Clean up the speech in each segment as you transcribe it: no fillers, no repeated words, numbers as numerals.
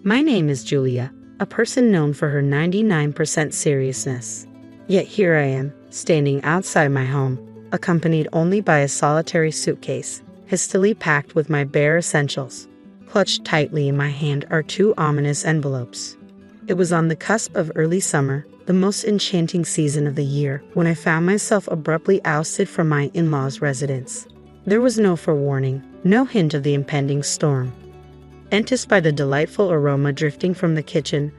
My name is Julia, a person known for her 99% seriousness. Yet here I am, standing outside my home, accompanied only by a solitary suitcase, hastily packed with my bare essentials. Clutched tightly in my hand are two ominous envelopes. It was on the cusp of early summer, the most enchanting season of the year, when I found myself abruptly ousted from my in-laws' residence. There was no forewarning, no hint of the impending storm. Enticed by the delightful aroma drifting from the kitchen,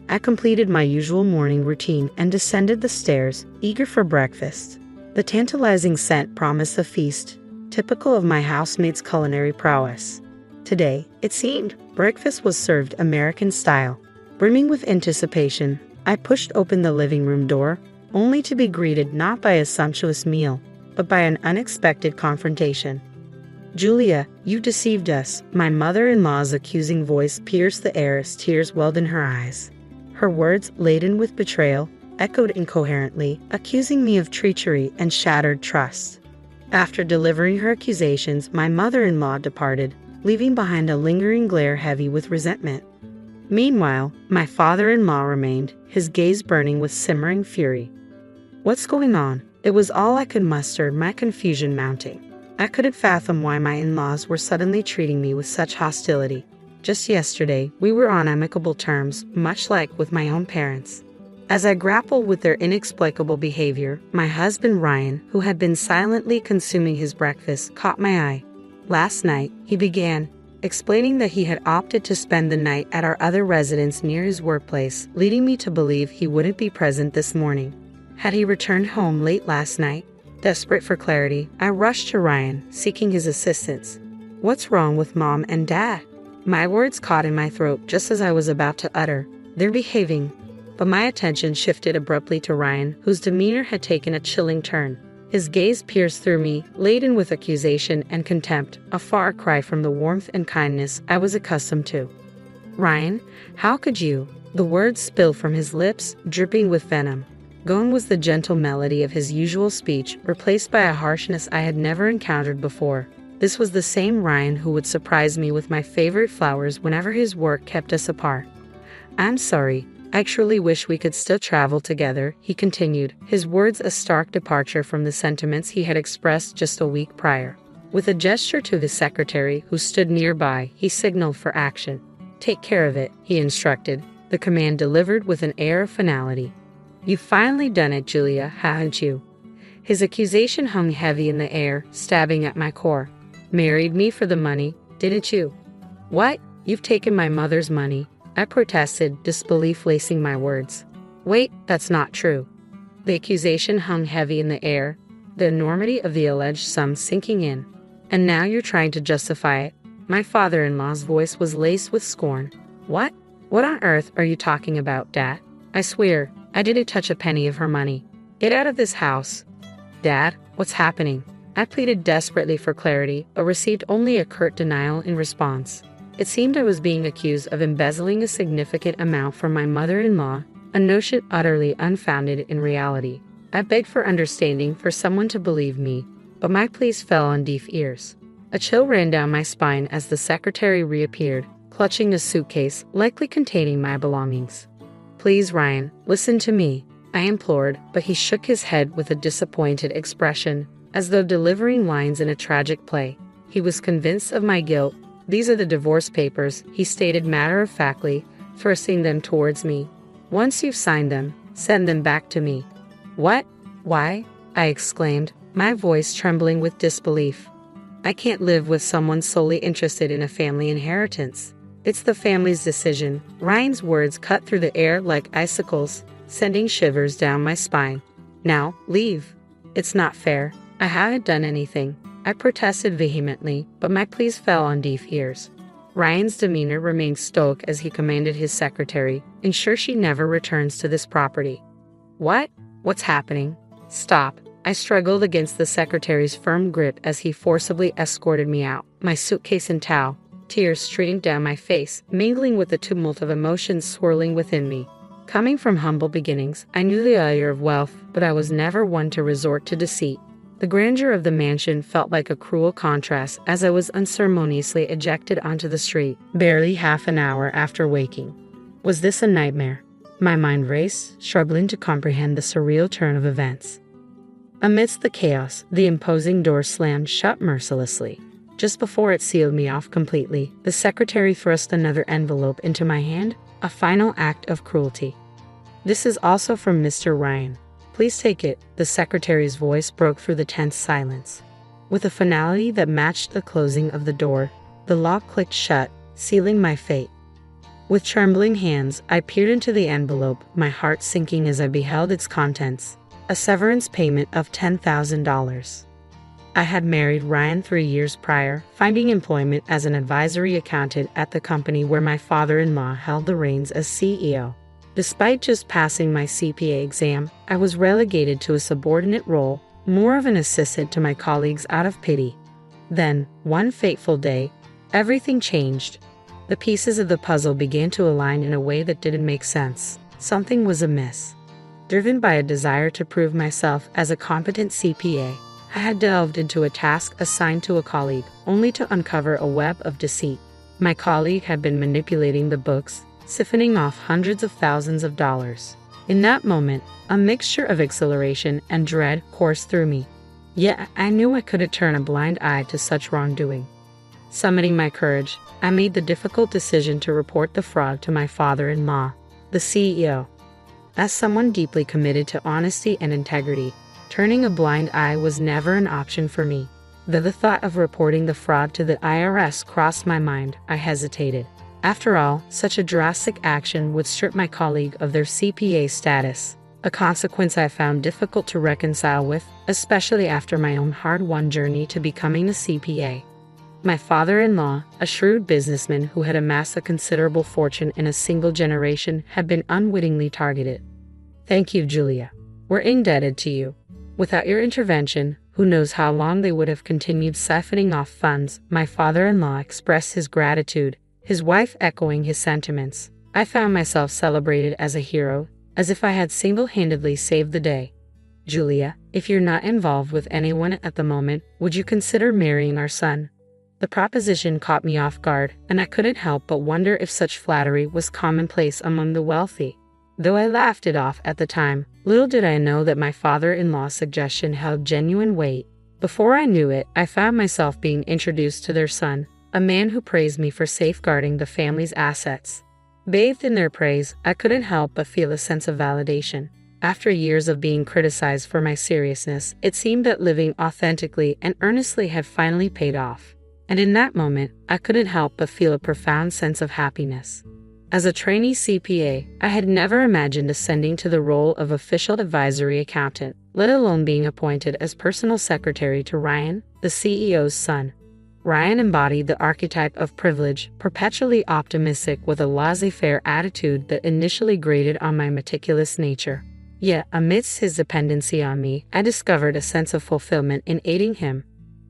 I completed my usual morning routine and descended the stairs, eager for breakfast. The tantalizing scent promised a feast, typical of my housemate's culinary prowess. Today, it seemed, breakfast was served American style. Brimming with anticipation, I pushed open the living room door, only to be greeted not by a sumptuous meal, but by an unexpected confrontation. "Julia, you deceived us," my mother-in-law's accusing voice pierced the air as tears welled in her eyes. Her words, laden with betrayal, echoed incoherently, accusing me of treachery and shattered trust. After delivering her accusations, my mother-in-law departed, leaving behind a lingering glare heavy with resentment. Meanwhile, my father-in-law remained, his gaze burning with simmering fury. "What's going on?" It was all I could muster, my confusion mounting. I couldn't fathom why my in-laws were suddenly treating me with such hostility. Just yesterday, we were on amicable terms, much like with my own parents. As I grappled with their inexplicable behavior, my husband Ryan, who had been silently consuming his breakfast, caught my eye. "Last night," he began, explaining that he had opted to spend the night at our other residence near his workplace, leading me to believe he wouldn't be present this morning. Had he returned home late last night? Desperate for clarity, I rushed to Ryan, seeking his assistance. "What's wrong with Mom and Dad?" My words caught in my throat just as I was about to utter, "They're behaving." But my attention shifted abruptly to Ryan, whose demeanor had taken a chilling turn. His gaze pierced through me, laden with accusation and contempt, a far cry from the warmth and kindness I was accustomed to. "Ryan, how could you?" The words spilled from his lips, dripping with venom. Gone was the gentle melody of his usual speech, replaced by a harshness I had never encountered before. This was the same Ryan who would surprise me with my favorite flowers whenever his work kept us apart. "I'm sorry. I truly wish we could still travel together," he continued, his words a stark departure from the sentiments he had expressed just a week prior. With a gesture to the secretary, who stood nearby, he signaled for action. "Take care of it," he instructed, the command delivered with an air of finality. "You've finally done it, Julia, haven't you?" His accusation hung heavy in the air, stabbing at my core. "Married me for the money, didn't you?" "What? You've taken my mother's money," I protested, disbelief lacing my words. "Wait, that's not true." The accusation hung heavy in the air, the enormity of the alleged sum sinking in. "And now you're trying to justify it." My father-in-law's voice was laced with scorn. "What? What on earth are you talking about, Dad? I swear, I didn't touch a penny of her money. Get out of this house." "Dad, what's happening?" I pleaded desperately for clarity, but received only a curt denial in response. It seemed I was being accused of embezzling a significant amount from my mother-in-law, a notion utterly unfounded in reality. I begged for understanding, for someone to believe me, but my pleas fell on deaf ears. A chill ran down my spine as the secretary reappeared, clutching a suitcase, likely containing my belongings. "Please, Ryan, listen to me," I implored, but he shook his head with a disappointed expression, as though delivering lines in a tragic play. He was convinced of my guilt. "These are the divorce papers," he stated matter-of-factly, thrusting them towards me. "Once you've signed them, send them back to me." "What? Why?" I exclaimed, my voice trembling with disbelief. "I can't live with someone solely interested in a family inheritance. It's the family's decision." Ryan's words cut through the air like icicles, sending shivers down my spine. "Now, leave." "It's not fair. I haven't done anything," I protested vehemently, but my pleas fell on deaf ears. Ryan's demeanor remained stoic as he commanded his secretary, "Ensure she never returns to this property." "What? What's happening?" "Stop." I struggled against the secretary's firm grip as he forcibly escorted me out, my suitcase in tow, tears streaming down my face, mingling with the tumult of emotions swirling within me. Coming from humble beginnings, I knew the allure of wealth, but I was never one to resort to deceit. The grandeur of the mansion felt like a cruel contrast as I was unceremoniously ejected onto the street, barely half an hour after waking. Was this a nightmare? My mind raced, struggling to comprehend the surreal turn of events. Amidst the chaos, the imposing door slammed shut mercilessly. Just before it sealed me off completely, the secretary thrust another envelope into my hand, a final act of cruelty. "This is also from Mr. Ryan. Please take it," the secretary's voice broke through the tense silence. With a finality that matched the closing of the door, the lock clicked shut, sealing my fate. With trembling hands, I peered into the envelope, my heart sinking as I beheld its contents. A severance payment of $10,000. I had married Ryan 3 years prior, finding employment as an advisory accountant at the company where my father-in-law held the reins as CEO. Despite just passing my CPA exam, I was relegated to a subordinate role, more of an assistant to my colleagues out of pity. Then, one fateful day, everything changed. The pieces of the puzzle began to align in a way that didn't make sense. Something was amiss. Driven by a desire to prove myself as a competent CPA, I had delved into a task assigned to a colleague, only to uncover a web of deceit. My colleague had been manipulating the books, siphoning off hundreds of thousands of dollars. In that moment, a mixture of exhilaration and dread coursed through me. Yet I knew I couldn't turn a blind eye to such wrongdoing. Summoning my courage, I made the difficult decision to report the fraud to my father-in-law, the CEO. As someone deeply committed to honesty and integrity, turning a blind eye was never an option for me. Though the thought of reporting the fraud to the IRS crossed my mind, I hesitated. After all, such a drastic action would strip my colleague of their CPA status, a consequence I found difficult to reconcile with, especially after my own hard-won journey to becoming a CPA. My father-in-law, a shrewd businessman who had amassed a considerable fortune in a single generation, had been unwittingly targeted. "Thank you, Julia. We're indebted to you. Without your intervention, who knows how long they would have continued siphoning off funds," my father-in-law expressed his gratitude, his wife echoing his sentiments. I found myself celebrated as a hero, as if I had single-handedly saved the day. "Julia, if you're not involved with anyone at the moment, would you consider marrying our son?" The proposition caught me off guard, and I couldn't help but wonder if such flattery was commonplace among the wealthy. Though I laughed it off at the time, little did I know that my father-in-law's suggestion held genuine weight. Before I knew it, I found myself being introduced to their son, a man who praised me for safeguarding the family's assets. Bathed in their praise, I couldn't help but feel a sense of validation. After years of being criticized for my seriousness, it seemed that living authentically and earnestly had finally paid off. And in that moment, I couldn't help but feel a profound sense of happiness. As a trainee CPA, I had never imagined ascending to the role of official advisory accountant, let alone being appointed as personal secretary to Ryan, the CEO's son. Ryan embodied the archetype of privilege, perpetually optimistic with a laissez-faire attitude that initially grated on my meticulous nature. Yet, amidst his dependency on me, I discovered a sense of fulfillment in aiding him.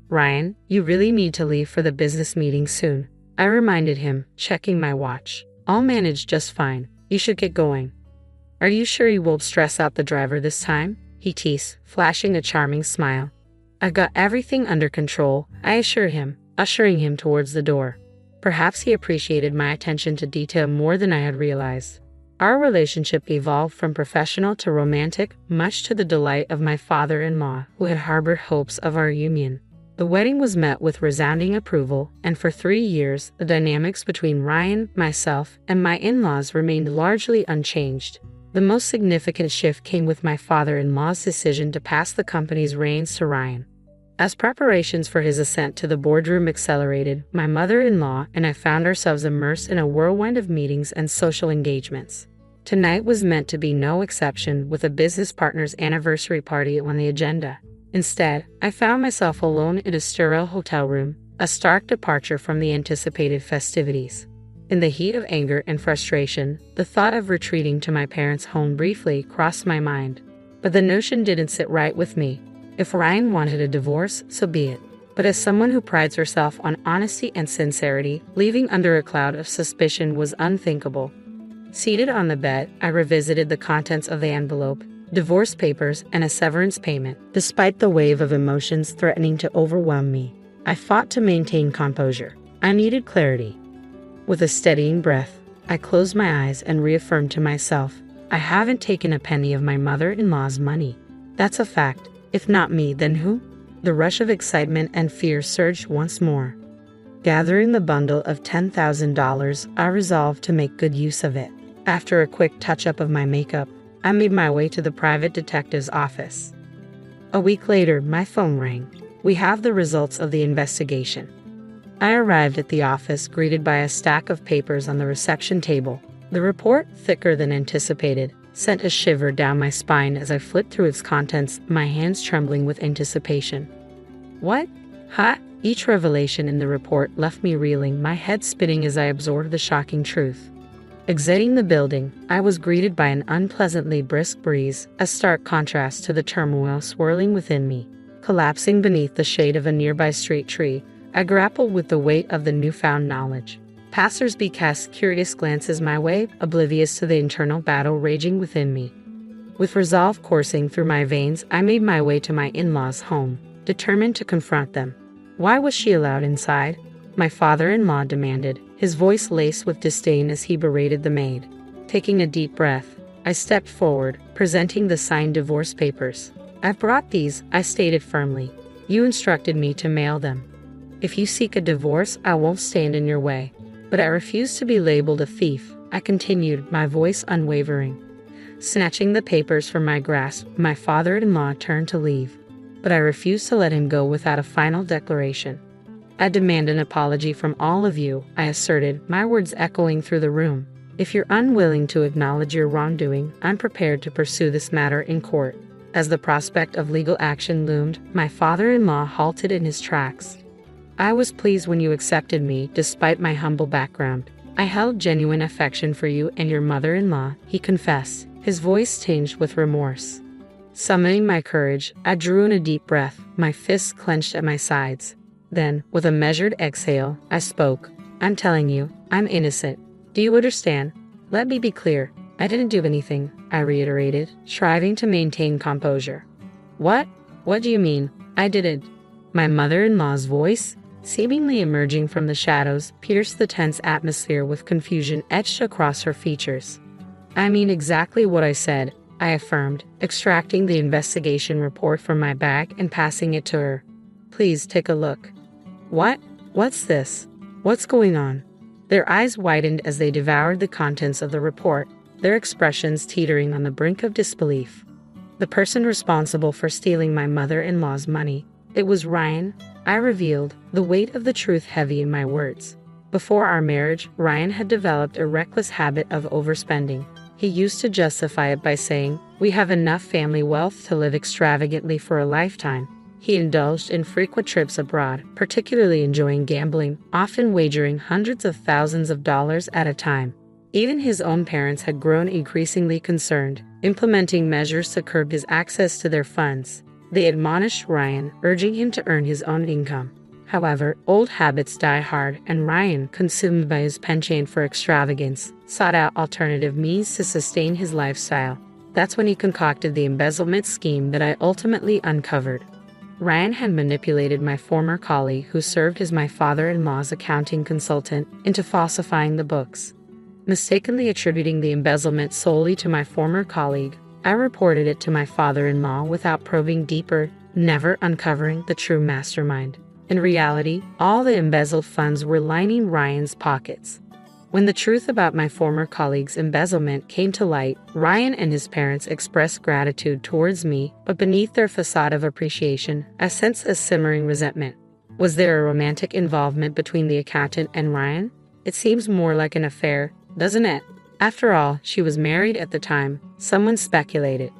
"Ryan, you really need to leave for the business meeting soon," I reminded him, checking my watch. "I'll manage just fine. You should get going." "Are you sure you won't stress out the driver this time?" he teased, flashing a charming smile. "I've got everything under control," I assured him, ushering him towards the door. Perhaps he appreciated my attention to detail more than I had realized. Our relationship evolved from professional to romantic, much to the delight of my father-in-law, who had harbored hopes of our union. The wedding was met with resounding approval, and for 3 years, the dynamics between Ryan, myself, and my in-laws remained largely unchanged. The most significant shift came with my father-in-law's decision to pass the company's reins to Ryan. As preparations for his ascent to the boardroom accelerated, my mother-in-law and I found ourselves immersed in a whirlwind of meetings and social engagements. Tonight was meant to be no exception, with a business partner's anniversary party on the agenda. Instead, I found myself alone in a sterile hotel room, a stark departure from the anticipated festivities. In the heat of anger and frustration, the thought of retreating to my parents' home briefly crossed my mind. But the notion didn't sit right with me. If Ryan wanted a divorce, so be it. But as someone who prides herself on honesty and sincerity, leaving under a cloud of suspicion was unthinkable. Seated on the bed, I revisited the contents of the envelope, divorce papers, and a severance payment. Despite the wave of emotions threatening to overwhelm me, I fought to maintain composure. I needed clarity. With a steadying breath, I closed my eyes and reaffirmed to myself, I haven't taken a penny of my mother-in-law's money. That's a fact. If not me, then who? The rush of excitement and fear surged once more. Gathering the bundle of $10,000, I resolved to make good use of it. After a quick touch-up of my makeup, I made my way to the private detective's office. A week later, my phone rang. We have the results of the investigation. I arrived at the office, greeted by a stack of papers on the reception table. The report, thicker than anticipated, sent a shiver down my spine as I flipped through its contents, my hands trembling with anticipation. What? Huh? Each revelation in the report left me reeling, my head spinning as I absorbed the shocking truth. Exiting the building, I was greeted by an unpleasantly brisk breeze, a stark contrast to the turmoil swirling within me. Collapsing beneath the shade of a nearby street tree, I grappled with the weight of the newfound knowledge. Passers-by cast curious glances my way, oblivious to the internal battle raging within me. With resolve coursing through my veins, I made my way to my in-laws' home, determined to confront them. Why was she allowed inside? My father-in-law demanded, his voice laced with disdain as he berated the maid. Taking a deep breath, I stepped forward, presenting the signed divorce papers. I've brought these, I stated firmly. You instructed me to mail them. If you seek a divorce, I won't stand in your way. But I refuse to be labeled a thief, I continued, my voice unwavering. Snatching the papers from my grasp, my father-in-law turned to leave. But I refused to let him go without a final declaration. I demand an apology from all of you, I asserted, my words echoing through the room. If you're unwilling to acknowledge your wrongdoing, I'm prepared to pursue this matter in court. As the prospect of legal action loomed, my father-in-law halted in his tracks. I was pleased when you accepted me, despite my humble background. I held genuine affection for you and your mother-in-law, he confessed, his voice tinged with remorse. Summoning my courage, I drew in a deep breath, my fists clenched at my sides. Then, with a measured exhale, I spoke. I'm telling you, I'm innocent. Do you understand? Let me be clear. I didn't do anything, I reiterated, striving to maintain composure. What? What do you mean? I didn't. My mother-in-law's voice, seemingly emerging from the shadows, pierced the tense atmosphere with confusion etched across her features. I mean exactly what I said, I affirmed, extracting the investigation report from my bag and passing it to her. Please take a look. What? What's this? What's going on? Their eyes widened as they devoured the contents of the report, their expressions teetering on the brink of disbelief. The person responsible for stealing my mother-in-law's money, it was Ryan, I revealed, the weight of the truth heavy in my words. Before our marriage, Ryan had developed a reckless habit of overspending. He used to justify it by saying, "We have enough family wealth to live extravagantly for a lifetime." He indulged in frequent trips abroad, particularly enjoying gambling, often wagering hundreds of thousands of dollars at a time. Even his own parents had grown increasingly concerned, implementing measures to curb his access to their funds. They admonished Ryan, urging him to earn his own income. However, old habits die hard, and Ryan, consumed by his penchant for extravagance, sought out alternative means to sustain his lifestyle. That's when he concocted the embezzlement scheme that I ultimately uncovered. Ryan had manipulated my former colleague, who served as my father-in-law's accounting consultant, into falsifying the books. Mistakenly attributing the embezzlement solely to my former colleague, I reported it to my father-in-law without probing deeper, never uncovering the true mastermind. In reality, all the embezzled funds were lining Ryan's pockets. When the truth about my former colleague's embezzlement came to light, Ryan and his parents expressed gratitude towards me, but beneath their facade of appreciation, I sensed a simmering resentment. Was there a romantic involvement between the accountant and Ryan? It seems more like an affair, doesn't it? After all, she was married at the time, someone speculated.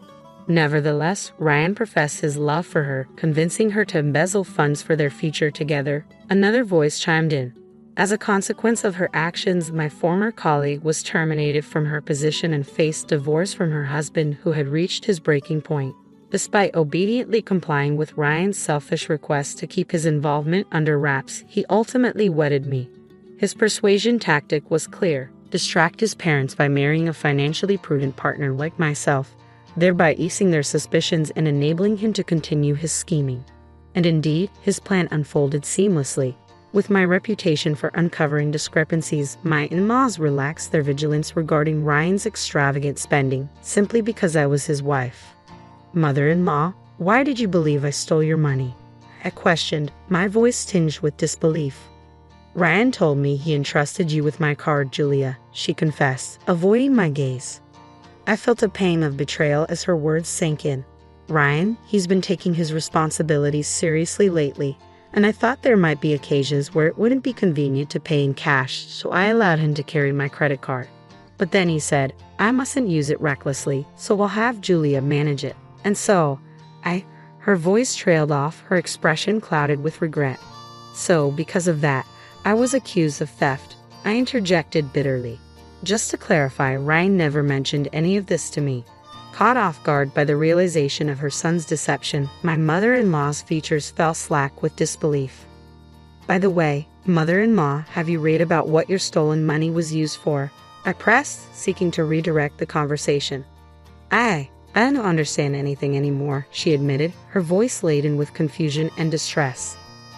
Nevertheless, Ryan professed his love for her, convincing her to embezzle funds for their future together. Another voice chimed in. As a consequence of her actions, my former colleague was terminated from her position and faced divorce from her husband, who had reached his breaking point. Despite obediently complying with Ryan's selfish request to keep his involvement under wraps, he ultimately wedded me. His persuasion tactic was clear: distract his parents by marrying a financially prudent partner like myself. thereby easing their suspicions and enabling him to continue his scheming. And indeed, his plan unfolded seamlessly. With my reputation for uncovering discrepancies, my in-laws relaxed their vigilance regarding Ryan's extravagant spending simply because I was his wife. "Mother-in-law, why did you believe I stole your money?" I questioned, my voice tinged with disbelief. "Ryan told me he entrusted you with my card, Julia," she confessed, avoiding my gaze. I felt a pang of betrayal as her words sank in. "Ryan, he's been taking his responsibilities seriously lately, and I thought there might be occasions where it wouldn't be convenient to pay in cash, so I allowed him to carry my credit card. But then he said, I mustn't use it recklessly, so I'll have Julia manage it. And so, Her voice trailed off, her expression clouded with regret. "So, because of that, I was accused of theft," I interjected bitterly. Just to clarify, Ryan never mentioned any of this to me. Caught off guard by the realization of her son's deception, my mother-in-law's features fell slack with disbelief. "By the way, mother-in-law, have you read about what your stolen money was used for?" I pressed, seeking to redirect the conversation. I don't understand anything anymore," she admitted, her voice laden with confusion and distress.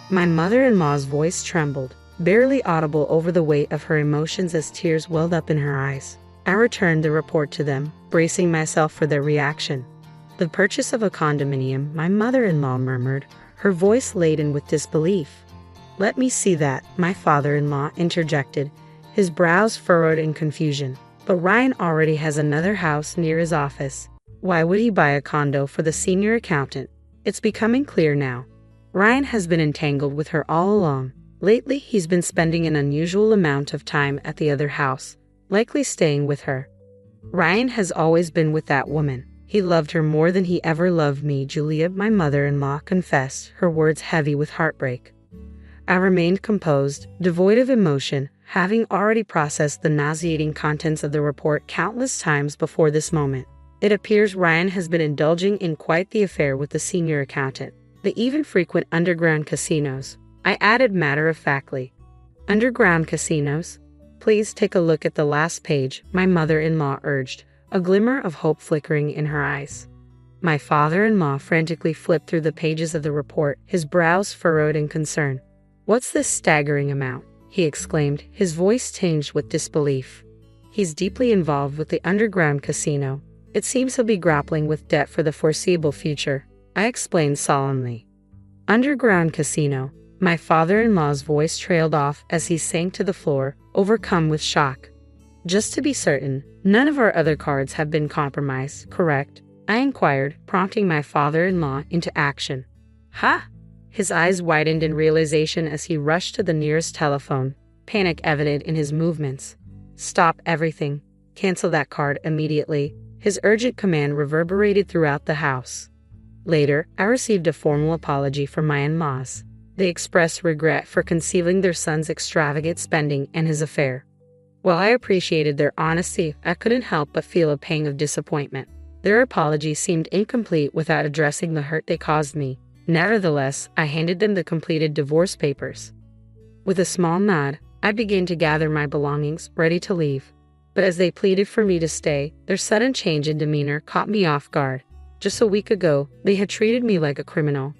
My mother-in-law's voice trembled, barely audible over the weight of her emotions as tears welled up in her eyes. I returned the report to them, bracing myself for their reaction. "The purchase of a condominium," my mother-in-law murmured, her voice laden with disbelief. "Let me see that," my father-in-law interjected, his brows furrowed in confusion. "But Ryan already has another house near his office. Why would he buy a condo for the senior accountant?" It's becoming clear now. Ryan has been entangled with her all along. Lately, he's been spending an unusual amount of time at the other house, likely staying with her. Ryan has always been with that woman. He loved her more than he ever loved me, Julia, my mother-in-law confessed, her words heavy with heartbreak. I remained composed, devoid of emotion, having already processed the nauseating contents of the report countless times before this moment. It appears Ryan has been indulging in quite the affair with the senior accountant. They even frequent underground casinos. I added matter-of-factly. "Underground casinos? Please take a look at the last page," my mother-in-law urged, a glimmer of hope flickering in her eyes. My father-in-law frantically flipped through the pages of the report, his brows furrowed in concern. "What's this staggering amount?" he exclaimed, his voice tinged with disbelief. "He's deeply involved with the underground casino. It seems he'll be grappling with debt for the foreseeable future," I explained solemnly. "Underground casino." My father-in-law's voice trailed off as he sank to the floor, overcome with shock. "Just to be certain, none of our other cards have been compromised, correct?" I inquired, prompting my father-in-law into action. "Ha!" His eyes widened in realization as he rushed to the nearest telephone, panic evident in his movements. "Stop everything. Cancel that card immediately." His urgent command reverberated throughout the house. Later, I received a formal apology from my in-laws. They expressed regret for concealing their son's extravagant spending and his affair. While I appreciated their honesty, I couldn't help but feel a pang of disappointment. Their apology seemed incomplete without addressing the hurt they caused me. Nevertheless, I handed them the completed divorce papers. With a small nod, I began to gather my belongings, ready to leave. But as they pleaded for me to stay, their sudden change in demeanor caught me off guard. Just a week ago, they had treated me like a criminal.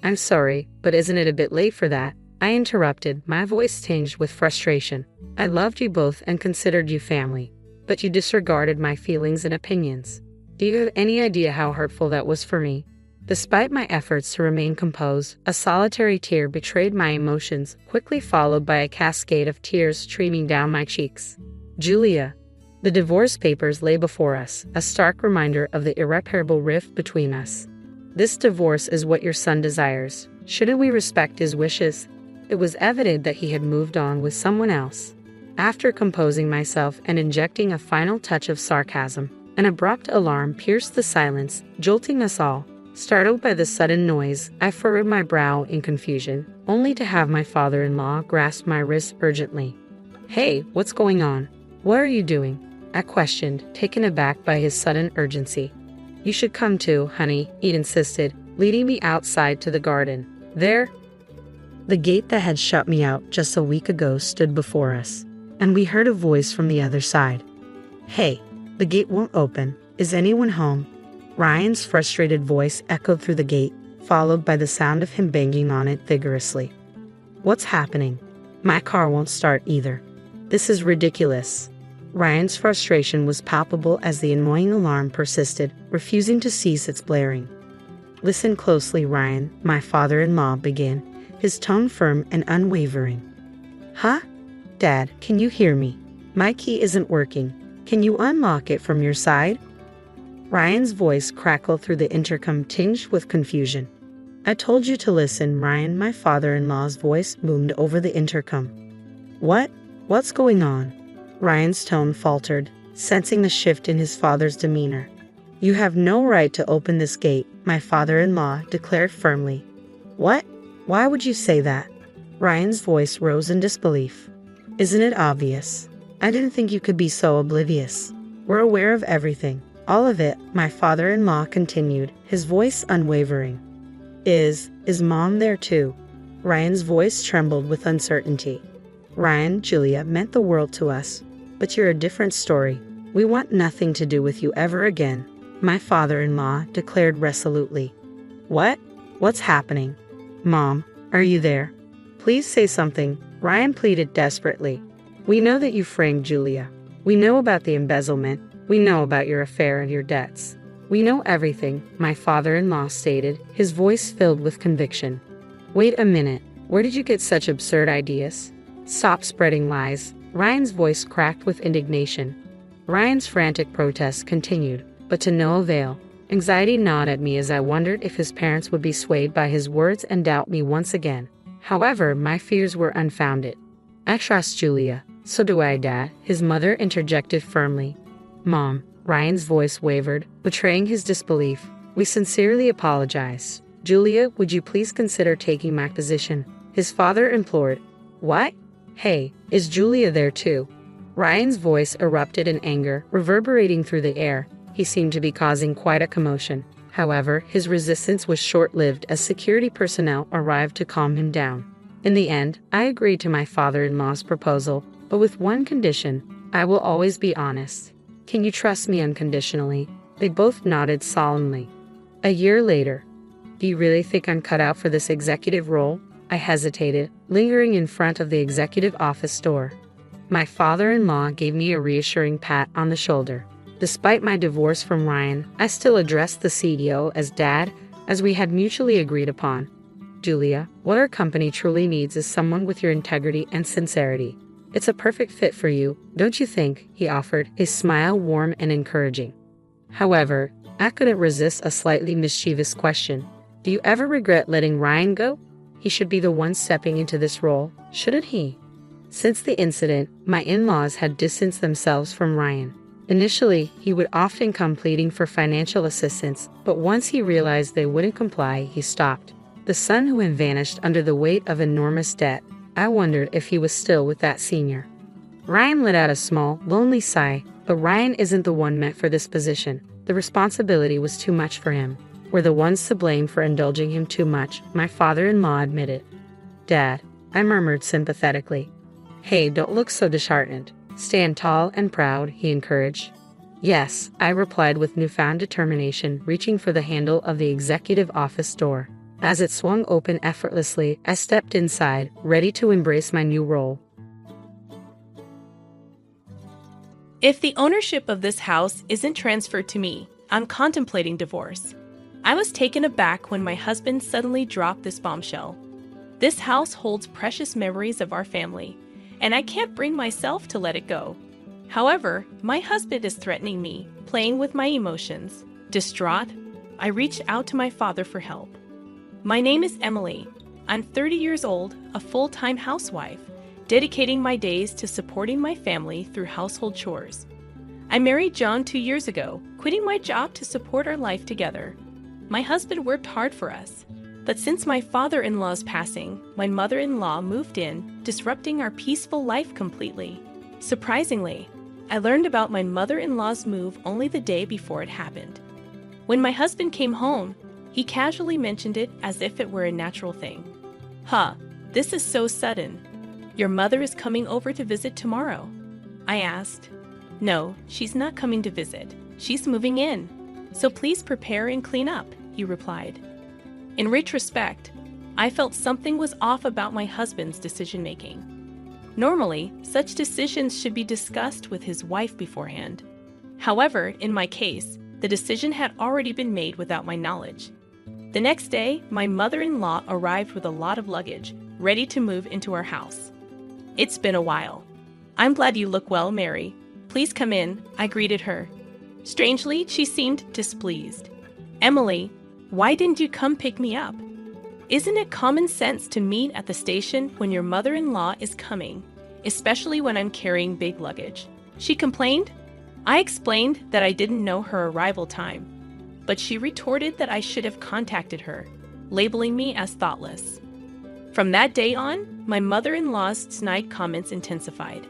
"I'm sorry, but isn't it a bit late for that?" I interrupted, my voice tinged with frustration. "I loved you both and considered you family, but you disregarded my feelings and opinions. Do you have any idea how hurtful that was for me?" Despite my efforts to remain composed, a solitary tear betrayed my emotions, quickly followed by a cascade of tears streaming down my cheeks. "Julia." The divorce papers lay before us, a stark reminder of the irreparable rift between us. "This divorce is what your son desires. Shouldn't we respect his wishes?" It was evident that he had moved on with someone else. After composing myself and injecting a final touch of sarcasm, an abrupt alarm pierced the silence, jolting us all. Startled by the sudden noise, I furrowed my brow in confusion, only to have my father-in-law grasp my wrist urgently. "Hey, what's going on? What are you doing?" I questioned, taken aback by his sudden urgency. "You should come too, honey," he insisted, leading me outside to the garden. There, the gate that had shut me out just a week ago stood before us, and we heard a voice from the other side. "Hey, the gate won't open. Is anyone home?" Ryan's frustrated voice echoed through the gate, followed by the sound of him banging on it vigorously. What's happening? My car won't start either. This is ridiculous. Ryan's frustration was palpable as the annoying alarm persisted, refusing to cease its blaring. Listen closely, Ryan, my father-in-law began, his tone firm and unwavering. Huh? Dad, can you hear me? My key isn't working. Can you unlock it from your side? Ryan's voice crackled through the intercom, tinged with confusion. I told you to listen, Ryan, my father-in-law's voice boomed over the intercom. What? What's going on? Ryan's tone faltered, sensing the shift in his father's demeanor. You have no right to open this gate, my father-in-law declared firmly. What? Why would you say that? Ryan's voice rose in disbelief. Isn't it obvious? I didn't think you could be so oblivious. We're aware of everything. All of it, my father-in-law continued, his voice unwavering. Is Mom there too? Ryan's voice trembled with uncertainty. Ryan, Julia meant the world to us, but you're a different story. We want nothing to do with you ever again, my father-in-law declared resolutely. What? What's happening? Mom, are you there? Please say something, Ryan pleaded desperately. We know that you framed Julia. We know about the embezzlement. We know about your affair and your debts. We know everything, my father-in-law stated, his voice filled with conviction. Wait a minute, where did you get such absurd ideas? Stop spreading lies. Ryan's voice cracked with indignation. Ryan's frantic protests continued, but to no avail. Anxiety gnawed at me as I wondered if his parents would be swayed by his words and doubt me once again. However, my fears were unfounded. I trust Julia. So do I, Dad, his mother interjected firmly. Mom, Ryan's voice wavered, betraying his disbelief. We sincerely apologize. Julia, would you please consider taking my position? His father implored. What? Hey, is Julia there too? Ryan's voice erupted in anger, reverberating through the air. He seemed to be causing quite a commotion. However, his resistance was short-lived as security personnel arrived to calm him down. In the end, I agreed to my father-in-law's proposal, but with one condition: I will always be honest. Can you trust me unconditionally? They both nodded solemnly. A year later. Do you really think I'm cut out for this executive role? I hesitated, lingering in front of the executive office door. My father-in-law gave me a reassuring pat on the shoulder. Despite my divorce from Ryan, I still addressed the CEO as Dad, as we had mutually agreed upon. Julia, what our company truly needs is someone with your integrity and sincerity. It's a perfect fit for you, don't you think? He offered, his smile warm and encouraging. However, I couldn't resist a slightly mischievous question. Do you ever regret letting Ryan go? He should be the one stepping into this role, shouldn't he? Since the incident, my in-laws had distanced themselves from Ryan. Initially, he would often come pleading for financial assistance, but once he realized they wouldn't comply, he stopped. The son who had vanished under the weight of enormous debt. I wondered if he was still with that senior. Ryan let out a small, lonely sigh, but Ryan isn't the one meant for this position. The responsibility was too much for him. We're the ones to blame for indulging him too much, my father-in-law admitted. Dad, I murmured sympathetically. Hey, don't look so disheartened. Stand tall and proud, he encouraged. Yes, I replied with newfound determination, reaching for the handle of the executive office door. As it swung open effortlessly, I stepped inside, ready to embrace my new role. If the ownership of this house isn't transferred to me, I'm contemplating divorce. I was taken aback when my husband suddenly dropped this bombshell. This house holds precious memories of our family, and I can't bring myself to let it go. However, my husband is threatening me, playing with my emotions. Distraught, I reached out to my father for help. My name is Emily. I'm 30 years old, a full-time housewife, dedicating my days to supporting my family through household chores. I married John 2 years ago, quitting my job to support our life together. My husband worked hard for us, but since my father-in-law's passing, my mother-in-law moved in, disrupting our peaceful life completely. Surprisingly, I learned about my mother-in-law's move only the day before it happened. When my husband came home, he casually mentioned it as if it were a natural thing. Huh, this is so sudden. Your mother is coming over to visit tomorrow. I asked. No, she's not coming to visit. She's moving in. so please prepare and clean up, he replied. In retrospect, I felt something was off about my husband's decision-making. Normally, such decisions should be discussed with his wife beforehand. However, in my case, the decision had already been made without my knowledge. The next day, my mother-in-law arrived with a lot of luggage, ready to move into our house. It's been a while. I'm glad you look well, Mary. Please come in, I greeted her. Strangely, she seemed displeased. Emily, why didn't you come pick me up? Isn't it common sense to meet at the station when your mother-in-law is coming, especially when I'm carrying big luggage? She complained. I explained that I didn't know her arrival time, but she retorted that I should have contacted her, labeling me as thoughtless. From that day on, my mother-in-law's snide comments intensified.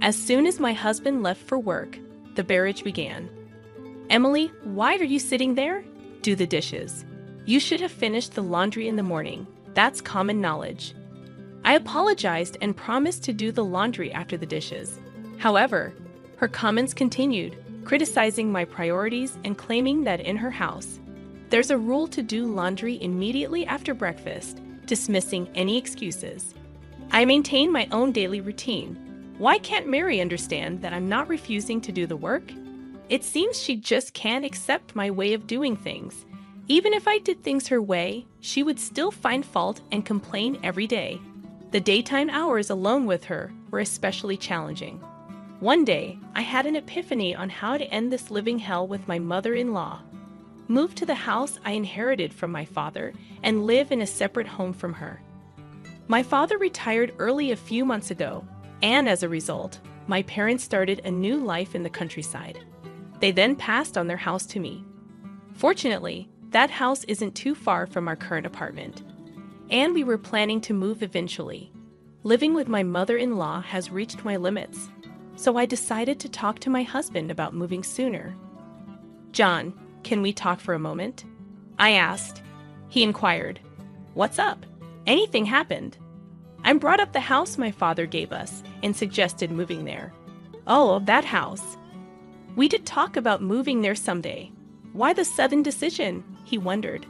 As soon as my husband left for work, the barrage began. Emily, why are you sitting there? Do the dishes. You should have finished the laundry in the morning. That's common knowledge. I apologized and promised to do the laundry after the dishes. However, her comments continued, criticizing my priorities and claiming that in her house, there's a rule to do laundry immediately after breakfast, dismissing any excuses. I maintain my own daily routine. Why can't Mary understand that I'm not refusing to do the work? It seems she just can't accept my way of doing things. Even if I did things her way, she would still find fault and complain every day. The daytime hours alone with her were especially challenging. One day, I had an epiphany on how to end this living hell with my mother-in-law. Move to the house I inherited from my father and live in a separate home from her. My father retired early a few months ago, and as a result, my parents started a new life in the countryside. They then passed on their house to me. Fortunately, that house isn't too far from our current apartment, and we were planning to move eventually. Living with my mother-in-law has reached my limits, so I decided to talk to my husband about moving sooner. John, can we talk for a moment? I asked. He inquired, what's up? Anything happened? I brought up the house my father gave us and suggested moving there. Oh, that house. We did talk about moving there someday. Why the sudden decision? He wondered.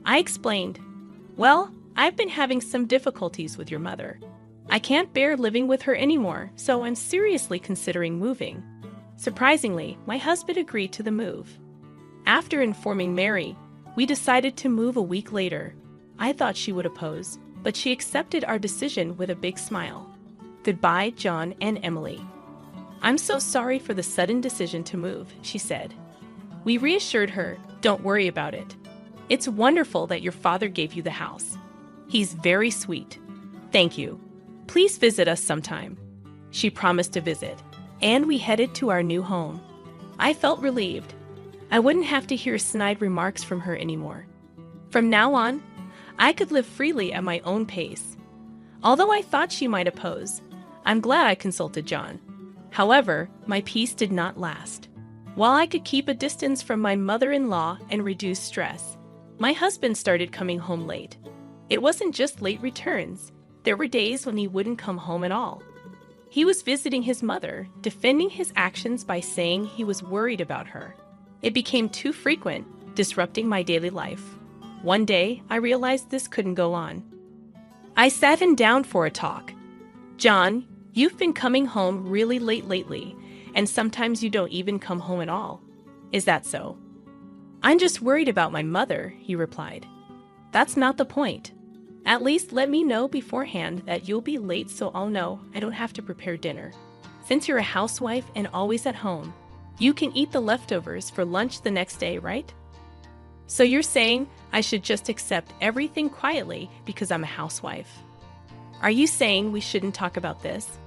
I explained, well, I've been having some difficulties with your mother. I can't bear living with her anymore, so I'm seriously considering moving. Surprisingly, my husband agreed to the move. After informing Mary, we decided to move a week later. I thought she would oppose, but she accepted our decision with a big smile. Goodbye, John and Emily. I'm so sorry for the sudden decision to move, she said. We reassured her, don't worry about it. It's wonderful that your father gave you the house. He's very sweet. Thank you. Please visit us sometime. She promised to visit, and we headed to our new home. I felt relieved. I wouldn't have to hear snide remarks from her anymore. From now on, I could live freely at my own pace. Although I thought she might oppose, I'm glad I consulted John. However, my peace did not last. While I could keep a distance from my mother-in-law and reduce stress, my husband started coming home late. It wasn't just late returns. There were days when he wouldn't come home at all. He was visiting his mother, defending his actions by saying he was worried about her. It became too frequent, disrupting my daily life. One day, I realized this couldn't go on. I sat him down for a talk. John, you've been coming home really late lately, and sometimes you don't even come home at all. Is that so? I'm just worried about my mother, he replied. That's not the point. At least let me know beforehand that you'll be late so I'll know I don't have to prepare dinner. Since you're a housewife and always at home, you can eat the leftovers for lunch the next day, right? So you're saying I should just accept everything quietly because I'm a housewife? Are you saying we shouldn't talk about this?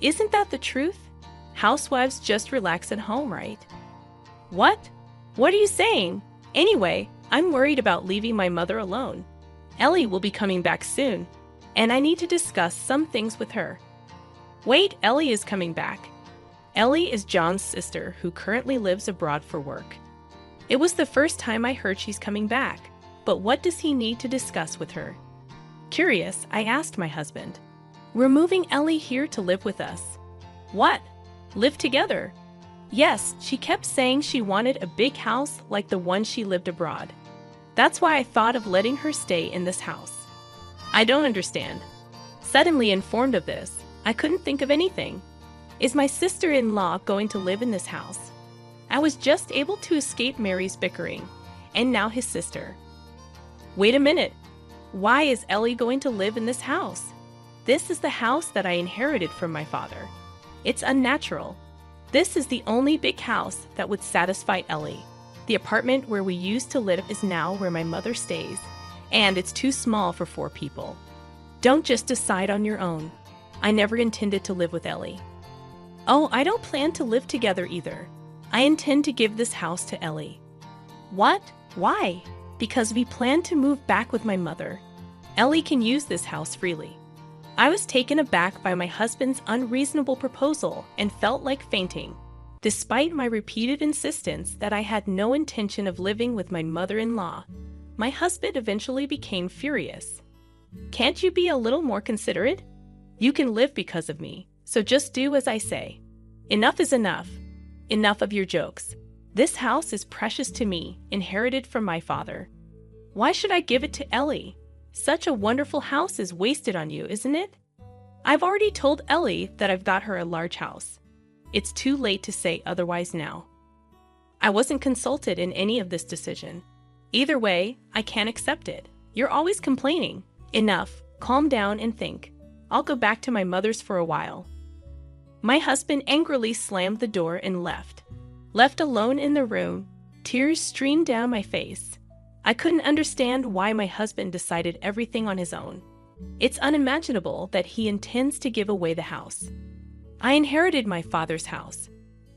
Isn't that the truth? Housewives just relax at home, right? What? What are you saying? Anyway, I'm worried about leaving my mother alone. Ellie will be coming back soon, and I need to discuss some things with her. Wait, Ellie is coming back. Ellie is John's sister who currently lives abroad for work. It was the first time I heard she's coming back, but what does he need to discuss with her? Curious, I asked my husband. We're moving Ellie here to live with us. What? Live together? Yes, she kept saying she wanted a big house like the one she lived abroad. That's why I thought of letting her stay in this house. I don't understand. Suddenly informed of this, I couldn't think of anything. Is my sister-in-law going to live in this house? I was just able to escape Mary's bickering, and now his sister. Wait a minute. Why is Ellie going to live in this house? This is the house that I inherited from my father. It's unnatural. This is the only big house that would satisfy Ellie. The apartment where we used to live is now where my mother stays, and it's too small for 4 people. Don't just decide on your own. I never intended to live with Ellie. Oh, I don't plan to live together either. I intend to give this house to Ellie. What? Why? Because we plan to move back with my mother. Ellie can use this house freely. I was taken aback by my husband's unreasonable proposal and felt like fainting. Despite my repeated insistence that I had no intention of living with my mother-in-law, my husband eventually became furious. Can't you be a little more considerate? You can live because of me, so just do as I say. Enough is enough. Enough of your jokes. This house is precious to me, inherited from my father. Why should I give it to Ellie? Such a wonderful house is wasted on you, isn't it? I've already told Ellie that I've got her a large house. It's too late to say otherwise now. I wasn't consulted in any of this decision. Either way, I can't accept it. You're always complaining. Enough. Calm down and think. I'll go back to my mother's for a while. My husband angrily slammed the door and left. Left alone in the room, tears streamed down my face. I couldn't understand why my husband decided everything on his own. It's unimaginable that he intends to give away the house. I inherited my father's house,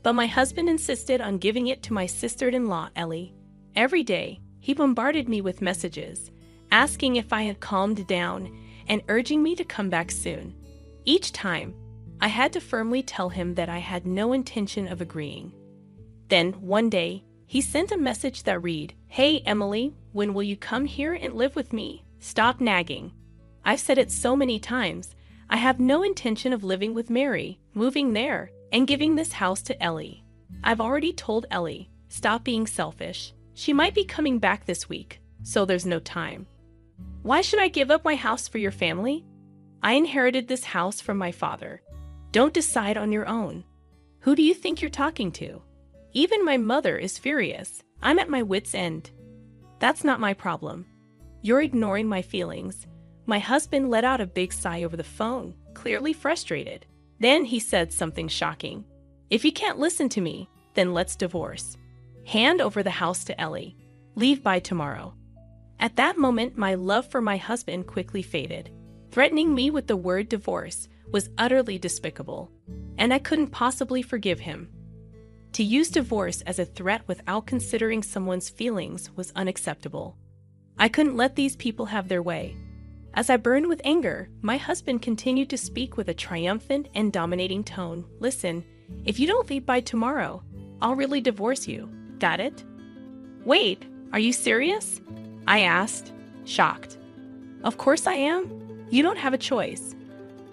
but my husband insisted on giving it to my sister-in-law, Ellie. Every day, he bombarded me with messages, asking if I had calmed down and urging me to come back soon. Each time, I had to firmly tell him that I had no intention of agreeing. Then, one day, he sent a message that read, "Hey, Emily, when will you come here and live with me? Stop nagging. I've said it so many times. I have no intention of living with Mary, moving there, and giving this house to Ellie. I've already told Ellie, stop being selfish. She might be coming back this week, so there's no time. Why should I give up my house for your family? I inherited this house from my father. Don't decide on your own. Who do you think you're talking to? Even my mother is furious. I'm at my wit's end. That's not my problem. You're ignoring my feelings." My husband let out a big sigh over the phone, clearly frustrated. Then he said something shocking. "If you can't listen to me, then let's divorce. Hand over the house to Ellie. Leave by tomorrow." At that moment, my love for my husband quickly faded. Threatening me with the word divorce was utterly despicable, and I couldn't possibly forgive him. To use divorce as a threat without considering someone's feelings was unacceptable. I couldn't let these people have their way. As I burned with anger, my husband continued to speak with a triumphant and dominating tone. "Listen, if you don't leave by tomorrow, I'll really divorce you. Got it?" "Wait, are you serious?" I asked, shocked. "Of course I am. You don't have a choice.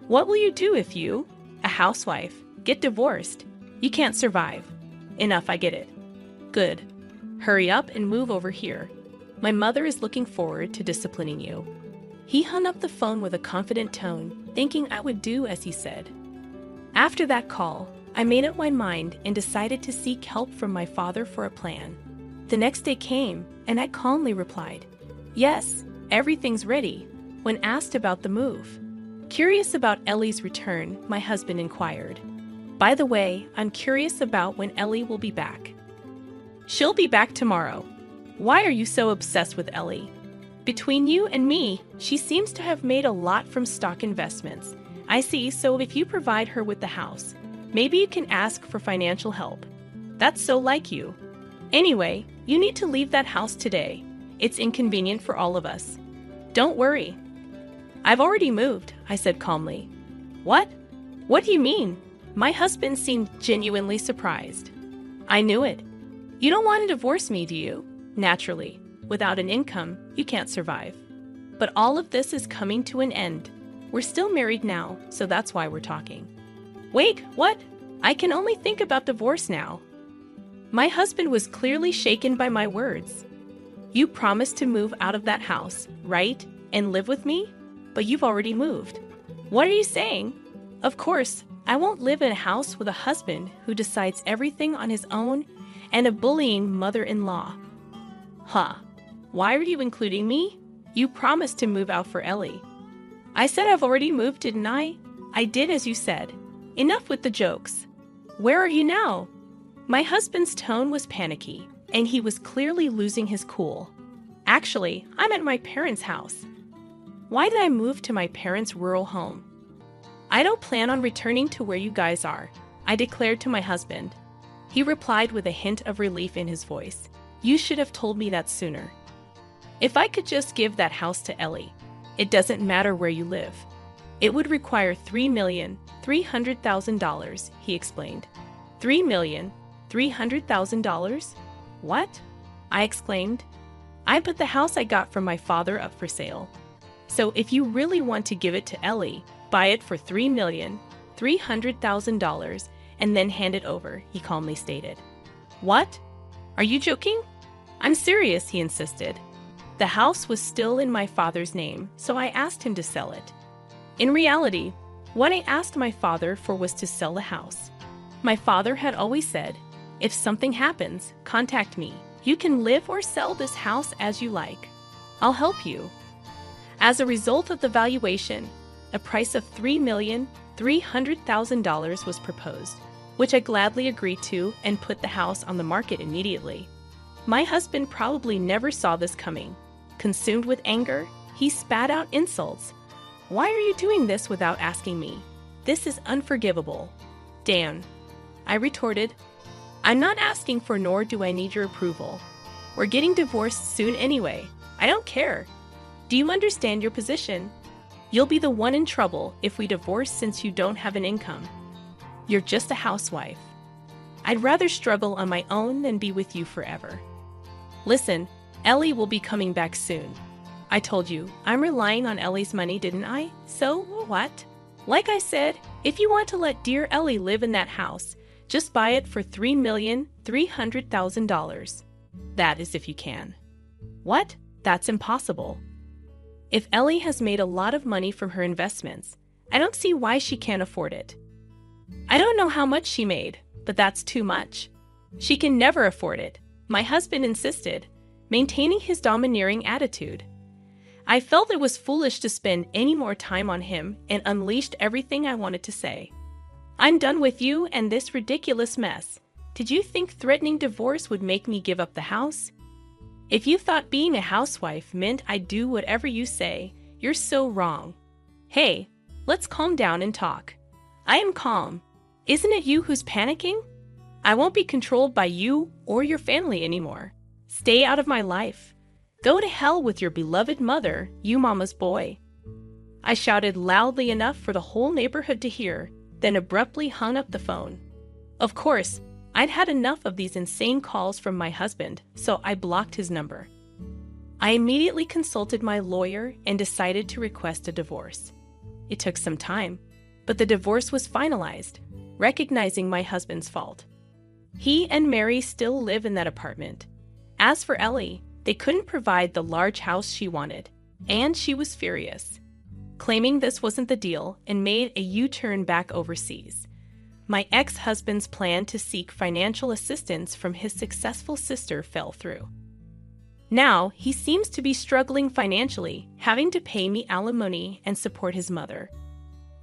What will you do if you, a housewife, get divorced? You can't survive." "Enough, I get it." "Good. Hurry up and move over here. My mother is looking forward to disciplining you." He hung up the phone with a confident tone, thinking I would do as he said. After that call, I made up my mind and decided to seek help from my father for a plan. The next day came, and I calmly replied, "Yes, everything's ready," when asked about the move. Curious about Ellie's return, my husband inquired, "By the way, I'm curious about when Ellie will be back." "She'll be back tomorrow. Why are you so obsessed with Ellie? Between you and me, she seems to have made a lot from stock investments. I see, so if you provide her with the house, maybe you can ask for financial help. That's so like you. Anyway, you need to leave that house today. It's inconvenient for all of us. Don't worry." "I've already moved," I said calmly. "What? What do you mean?" My husband seemed genuinely surprised. "I knew it. You don't want to divorce me, do you? Naturally. Without an income, you can't survive. But all of this is coming to an end. We're still married now, so that's why we're talking." "Wait, what? I can only think about divorce now. My husband was clearly shaken by my words. You promised to move out of that house, right? And live with me? But you've already moved. What are you saying? Of course, I won't live in a house with a husband who decides everything on his own and a bullying mother-in-law. Huh. Why are you including me? You promised to move out for Ellie. I said I've already moved, didn't I? I did as you said. Enough with the jokes. Where are you now? My husband's tone was panicky, and he was clearly losing his cool. Actually, I'm at my parents' house. Why did I move to my parents' rural home? I don't plan on returning to where you guys are, I declared to my husband. He replied with a hint of relief in his voice. You should have told me that sooner. If I could just give that house to Ellie, it doesn't matter where you live. It would require $3,300,000, he explained. $3,300,000? What? I exclaimed. I put the house I got from my father up for sale. So if you really want to give it to Ellie, buy it for $3,300,000 and then hand it over, he calmly stated. What? Are you joking? I'm serious, he insisted. The house was still in my father's name, so I asked him to sell it. In reality, what I asked my father for was to sell the house. My father had always said, if something happens, contact me. You can live or sell this house as you like. I'll help you. As a result of the valuation, a price of $3,300,000 was proposed, which I gladly agreed to and put the house on the market immediately. My husband probably never saw this coming. Consumed with anger, he spat out insults. Why are you doing this without asking me? This is unforgivable. Dan, I retorted. I'm not asking for nor do I need your approval. We're getting divorced soon anyway. I don't care. Do you understand your position? You'll be the one in trouble if we divorce since you don't have an income. You're just a housewife. I'd rather struggle on my own than be with you forever. Listen, Ellie will be coming back soon. I told you, I'm relying on Ellie's money, didn't I? So, what? Like I said, if you want to let dear Ellie live in that house, just buy it for $3,300,000. That is if you can. What? That's impossible. If Ellie has made a lot of money from her investments, I don't see why she can't afford it. I don't know how much she made, but that's too much. She can never afford it, my husband insisted, maintaining his domineering attitude. I felt it was foolish to spend any more time on him and unleashed everything I wanted to say. I'm done with you and this ridiculous mess. Did you think threatening divorce would make me give up the house? If you thought being a housewife meant I'd do whatever you say, you're so wrong. Hey, let's calm down and talk. I am calm. Isn't it you who's panicking? I won't be controlled by you or your family anymore. Stay out of my life. Go to hell with your beloved mother, you mama's boy. I shouted loudly enough for the whole neighborhood to hear, then abruptly hung up the phone. Of course, I'd had enough of these insane calls from my husband, so I blocked his number. I immediately consulted my lawyer and decided to request a divorce. It took some time, but the divorce was finalized, recognizing my husband's fault. He and Mary still live in that apartment. As for Ellie, they couldn't provide the large house she wanted, and she was furious, claiming this wasn't the deal and made a U-turn back overseas. My ex-husband's plan to seek financial assistance from his successful sister fell through. Now, he seems to be struggling financially, having to pay me alimony and support his mother.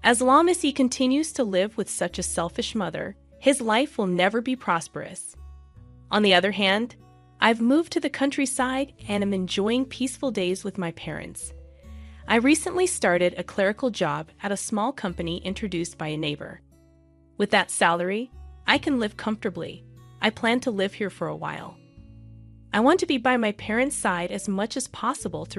As long as he continues to live with such a selfish mother, his life will never be prosperous. On the other hand, I've moved to the countryside and am enjoying peaceful days with my parents. I recently started a clerical job at a small company introduced by a neighbor. With that salary, I can live comfortably. I plan to live here for a while. I want to be by my parents' side as much as possible to